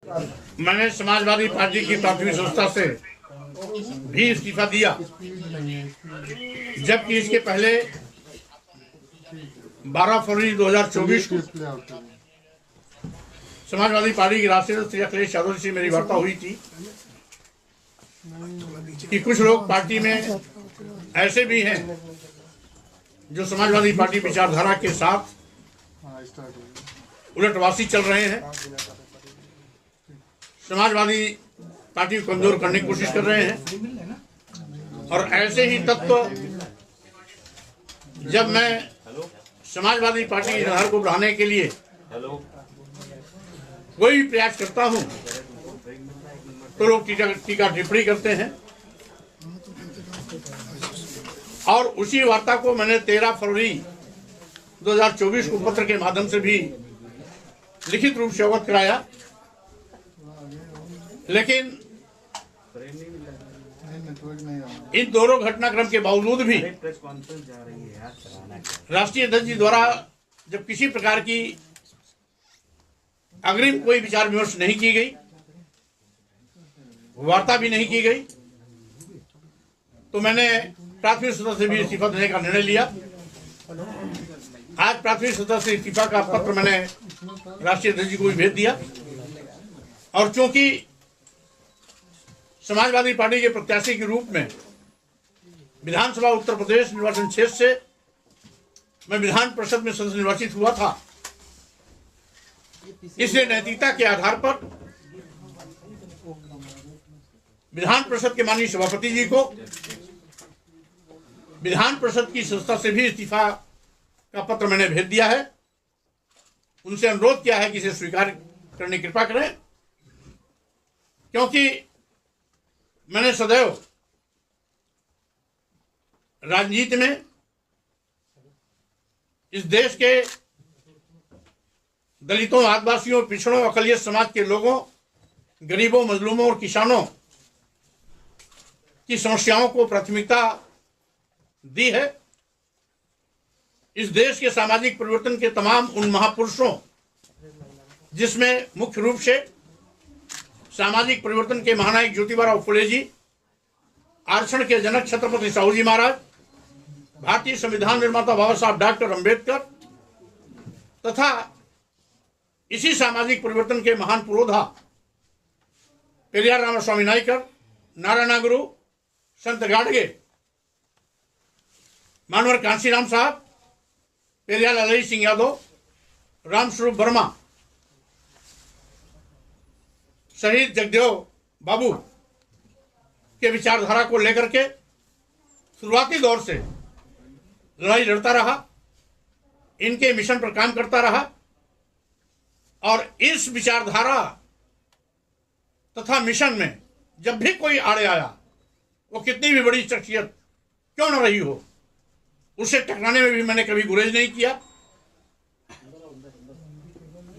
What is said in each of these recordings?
मैंने समाजवादी पार्टी की प्राथमिक संस्था से भी इस्तीफा दिया, जबकि इसके पहले 12 फरवरी 2024 को समाजवादी पार्टी के राष्ट्रीय श्री अखिलेश यादव से मेरी वार्ता हुई थी कि कुछ लोग पार्टी में ऐसे भी हैं जो समाजवादी पार्टी विचारधारा के साथ उलटवासी चल रहे हैं, समाजवादी पार्टी को कमजोर करने की कोशिश कर रहे हैं। और ऐसे ही तत्व जब मैं समाजवादी पार्टी की आधार को बढ़ाने के लिए कोई भी प्रयास करता हूं तो लोग टीका टिप्पणी करते हैं। और उसी वार्ता को मैंने 13 फरवरी 2024 को पत्र के माध्यम से भी लिखित रूप से अवगत कराया, लेकिन इन दोनों घटनाक्रम के बावजूद भी राष्ट्रीय अध्यक्ष जी द्वारा जब किसी प्रकार की अग्रिम कोई विचार विमर्श नहीं की गई, वार्ता भी नहीं की गई, तो मैंने प्राथमिक सदस्य से भी इस्तीफा देने का निर्णय लिया। आज प्राथमिक सदस्य से इस्तीफा का पत्र मैंने राष्ट्रीय अध्यक्ष जी को भी भेज दिया। और चूंकि समाजवादी पार्टी के प्रत्याशी के रूप में विधानसभा उत्तर प्रदेश निर्वाचन क्षेत्र से मैं विधान परिषद में सदस्य निर्वाचित हुआ था, इसलिए नैतिकता के आधार पर विधान परिषद के माननीय सभापति जी को विधान परिषद की संस्था से भी इस्तीफा का पत्र मैंने भेज दिया है। उनसे अनुरोध किया है कि इसे स्वीकार करने की कृपा करें, क्योंकि मैंने सदैव राजनीति में इस देश के दलितों, आदिवासियों, पिछड़ों, अकलियत समाज के लोगों, गरीबों, मजलूमों और किसानों की समस्याओं को प्राथमिकता दी है। इस देश के सामाजिक परिवर्तन के तमाम उन महापुरुषों, जिसमें मुख्य रूप से सामाजिक परिवर्तन के महानायक ज्योतिबा फुले जी, आरक्षण के जनक छत्रपति साहू जी महाराज, भारतीय संविधान निर्माता बाबा साहब डॉक्टर अंबेडकर तथा इसी सामाजिक परिवर्तन के महान पुरोधा पेरियार रामास्वामी नायकर, नारायण गुरु, संत गाडगे, मानवर कांशीराम साहब, पेरियार लालजी सिंह यादव, रामस्वरूप वर्मा, शहीद जगदेव बाबू के विचारधारा को लेकर के शुरुआती दौर से लड़ाई लड़ता रहा, इनके मिशन पर काम करता रहा। और इस विचारधारा तथा मिशन में जब भी कोई आड़े आया, वो कितनी भी बड़ी शख्सियत क्यों न रही हो, उसे टकराने में भी मैंने कभी गुरेज नहीं किया।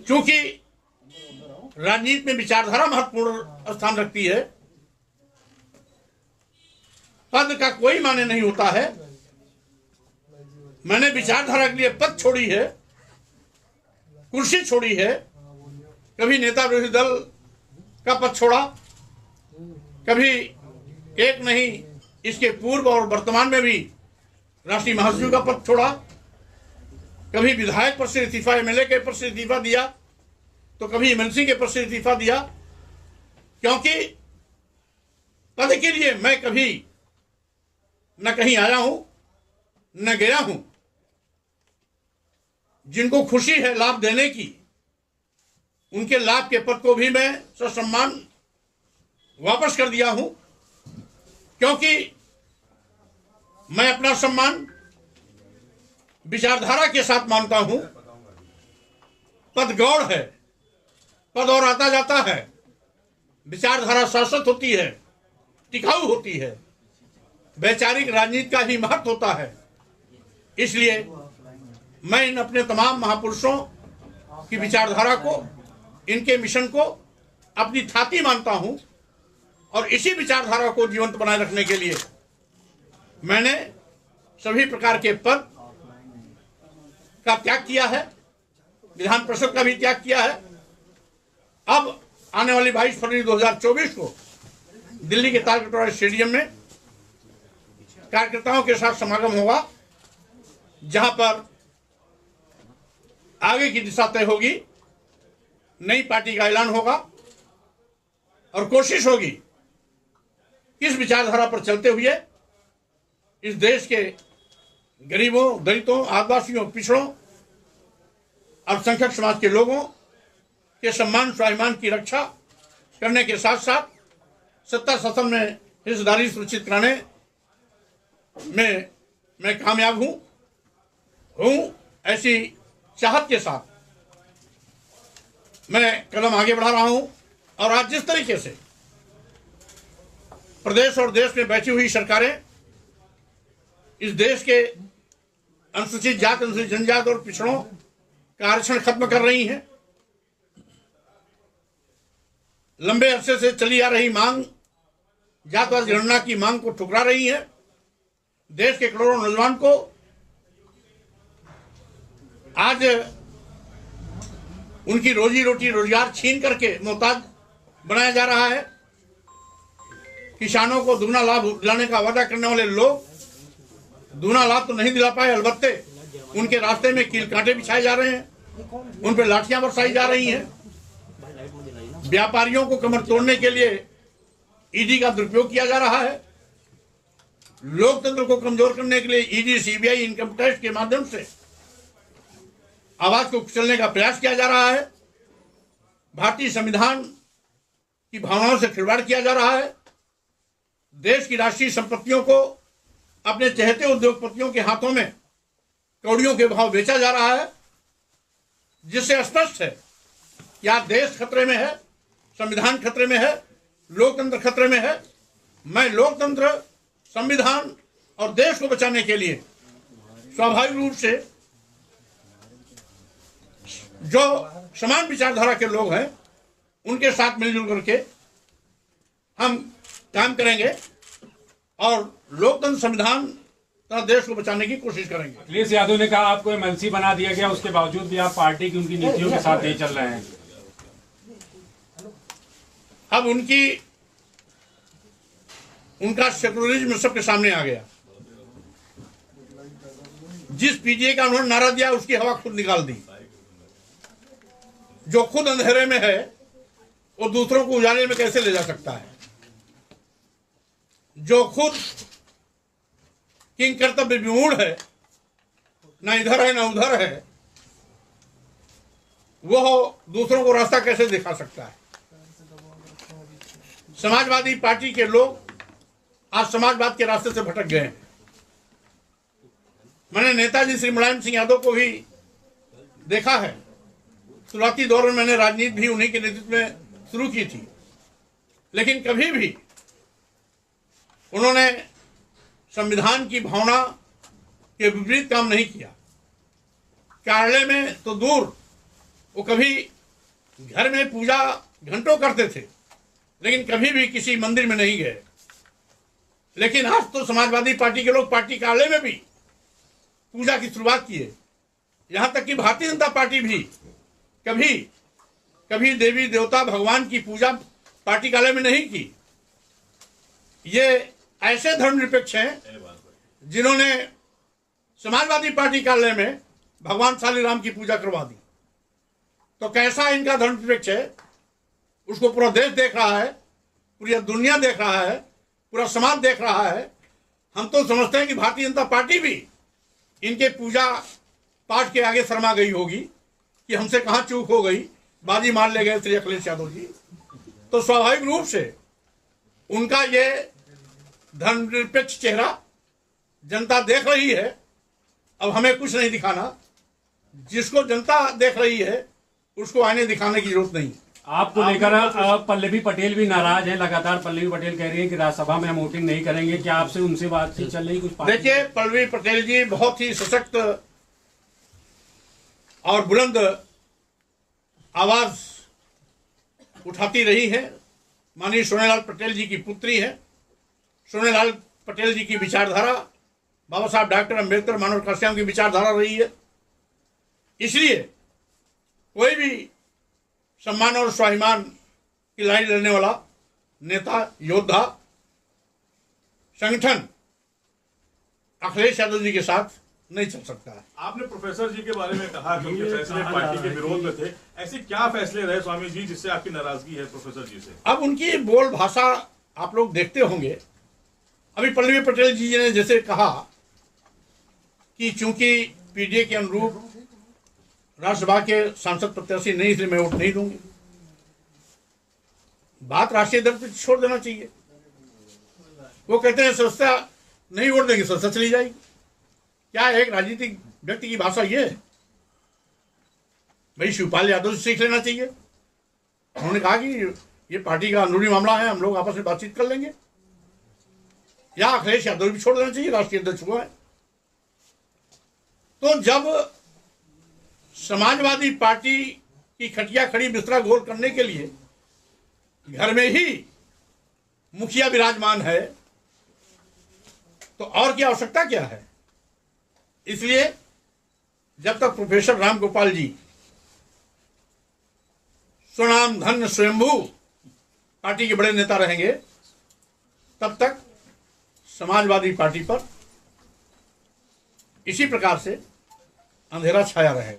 क्योंकि राजनीति में विचारधारा महत्वपूर्ण स्थान रखती है। पद का कोई माने नहीं होता है। मैंने विचारधारा के लिए पद छोड़ी है, कुर्सी छोड़ी है, कभी नेता विरोधी दल का पद छोड़ा, कभी एक नहीं इसके पूर्व और वर्तमान में भी राष्ट्रीय महासचिव का पद छोड़ा, कभी विधायक पद से इस्तीफा, एमएलए के पद से इस्तीफा दिया, तो कभी एमएलसी के पद से इस्तीफा दिया। क्योंकि पद के लिए मैं कभी न कहीं आया हूं न गया हूं। जिनको खुशी है लाभ देने की, उनके लाभ के पद को भी मैं ससम्मान वापस कर दिया हूं, क्योंकि मैं अपना सम्मान विचारधारा के साथ मानता हूं। पद गौड़ है, पद और आता जाता है, विचारधारा शाश्वत होती है, टिकाऊ होती है, वैचारिक राजनीति का ही महत्व होता है। इसलिए मैं इन अपने तमाम महापुरुषों की विचारधारा को, इनके मिशन को अपनी थाती मानता हूं। और इसी विचारधारा को जीवंत बनाए रखने के लिए मैंने सभी प्रकार के पद का त्याग किया है, विधान परिषद का भी त्याग किया है। अब आने वाली 22 फरवरी 2024 को दिल्ली के तालकटोरा स्टेडियम में कार्यकर्ताओं के साथ समागम होगा, जहां पर आगे की दिशा तय होगी, नई पार्टी का ऐलान होगा और कोशिश होगी इस विचारधारा पर चलते हुए इस देश के गरीबों, दलितों, आदिवासियों, पिछड़ों, अल्पसंख्यक समाज के लोगों के सम्मान स्वाभिमान की रक्षा करने के साथ साथ सत्ता शासन में हिस्सेदारी सुनिश्चित कराने में मैं कामयाब हूं। ऐसी चाहत के साथ मैं कदम आगे बढ़ा रहा हूं और आज जिस तरीके से प्रदेश और देश में बैठी हुई सरकारें इस देश के अनुसूचित जाति, अनुसूचित जनजाति और पिछड़ों का आरक्षण खत्म कर रही हैं, लंबे अरसे से चली आ रही मांग, जातिवाद गणना की मांग को ठुकरा रही है, देश के करोड़ों नौजवान को आज उनकी रोजी रोटी, रोजगार छीन करके मोहताज बनाया जा रहा है। किसानों को दुगना लाभ दिलाने का वादा करने वाले लोग दुगना लाभ तो नहीं दिला पाए, अलबत्ते उनके रास्ते में कील कांटे बिछाए जा रहे हैं, उन पर लाठियां बरसाई जा रही हैं। व्यापारियों को कमर तोड़ने के लिए ईडी का दुरुपयोग किया जा रहा है। लोकतंत्र को कमजोर करने के लिए ईडी, सीबीआई, इनकम टैक्स के माध्यम से आवाज को कुचलने का प्रयास किया जा रहा है। भारतीय संविधान की भावनाओं से खिलवाड़ किया जा रहा है। देश की राष्ट्रीय संपत्तियों को अपने चहेते उद्योगपतियों के हाथों में कौड़ियों के भाव बेचा जा रहा है, जिससे स्पष्ट है कि आज देश खतरे में है, संविधान खतरे में है, लोकतंत्र खतरे में है। मैं लोकतंत्र, संविधान और देश को बचाने के लिए स्वाभाविक रूप से जो समान विचारधारा के लोग हैं उनके साथ मिलजुल करके हम काम करेंगे और लोकतंत्र, संविधान तथा देश को बचाने की कोशिश करेंगे। अखिलेश यादव ने कहा आपको एमएलसी बना दिया गया, उसके बावजूद भी आप पार्टी की उनकी नीतियों के साथ नहीं चल रहे हैं। अब उनका सेकुलरिज्म सबके सामने आ गया। जिस पीजीए का उन्होंने नारा दिया उसकी हवा खुद निकाल दी। जो खुद अंधेरे में है वो दूसरों को उजाले में कैसे ले जा सकता है? जो खुद किंग कर्तव्य विमूढ़ है, ना इधर है ना उधर है, वो दूसरों को रास्ता कैसे दिखा सकता है? समाजवादी पार्टी के लोग आज समाजवाद के रास्ते से भटक गए हैं। मैंने नेताजी श्री मुलायम सिंह यादव को भी देखा है। शुरुआती दौर में मैंने राजनीति भी उन्हीं के नेतृत्व में शुरू की थी, लेकिन कभी भी उन्होंने संविधान की भावना के विपरीत काम नहीं किया। कार्यालय में तो दूर, वो कभी घर में पूजा घंटों करते थे, लेकिन कभी भी किसी मंदिर में नहीं गए। लेकिन आज तो समाजवादी पार्टी के लोग पार्टी कार्यालय में भी पूजा की शुरुआत किए। यहां तक कि भारतीय जनता पार्टी भी कभी देवी देवता भगवान की पूजा पार्टी कार्यालय में नहीं की। ये ऐसे धर्मनिरपेक्ष हैं जिन्होंने समाजवादी पार्टी कार्यालय में भगवान शालीराम की पूजा करवा दी। तो कैसा इनका धर्मनिरपेक्ष है, उसको पूरा देश देख रहा है, पूरी दुनिया देख रहा है, पूरा समाज देख रहा है। हम तो समझते हैं कि भारतीय जनता पार्टी भी इनके पूजा पाठ के आगे शर्मा गई होगी कि हमसे कहाँ चूक हो गई, बाजी मार ले गए श्री अखिलेश यादव जी। तो स्वाभाविक रूप से उनका ये धर्मनिरपेक्ष चेहरा जनता देख रही है। अब हमें कुछ नहीं दिखाना, जिसको जनता देख रही है उसको आईने दिखाने की जरूरत नहीं। आपको लेकर पल्लवी पटेल भी नाराज है। लगातार पल्लवी पटेल कह रही है कि राज्यसभा में हम वोटिंग नहीं करेंगे। क्या आपसे उनसे बातचीत चल रही कुछ? देखिए, पल्लवी पटेल जी बहुत ही सशक्त और बुलंद आवाज उठाती रही है। माननीय सोनेलाल पटेल जी की पुत्री है। सोनेलाल पटेल जी की विचारधारा बाबा साहब डॉक्टर अम्बेडकर, मानव काश्याम की विचारधारा रही है। इसलिए कोई भी सम्मान और स्वाभिमान की लड़ाई लड़ने वाला नेता, योद्धा, संगठन अखिलेश यादव जी के साथ नहीं चल सकता है। आपने प्रोफेसर जी के बारे में कहा कि उनके फैसले पार्टी के विरोध में थे, ऐसे क्या फैसले रहे स्वामी जी जिससे आपकी नाराजगी है प्रोफेसर जी से? अब उनकी बोल भाषा आप लोग देखते होंगे। अभी पल्लवी पटेल जी ने जैसे कहा कि चूंकि पीडीए के अनुरूप राज्यसभा के सांसद प्रत्याशी नहीं, इसलिए मैं वोट नहीं दूंगी। बात राष्ट्रीय दल पर छोड़ देना चाहिए। वो कहते हैं संस्था नहीं वोट देंगे, संस्था चली जाएगी। क्या एक राजनीतिक व्यक्ति की भाषा ये है? भाई शिवपाल यादव से सीख लेना चाहिए। उन्होंने कहा कि ये पार्टी का अंदरूनी मामला है, हम लोग आपस में बातचीत कर लेंगे। या अखिलेश यादव भी छोड़ देना चाहिए, राष्ट्रीय अध्यक्ष हुआ है। तो जब समाजवादी पार्टी की खटिया खड़ी बिस्तरा गोल करने के लिए घर में ही मुखिया विराजमान है, तो और क्या आवश्यकता क्या है? इसलिए जब तक प्रोफेसर राम गोपाल जी स्वनाम धन्य स्वयंभू पार्टी के बड़े नेता रहेंगे, तब तक समाजवादी पार्टी पर इसी प्रकार से अंधेरा छाया रहेगा।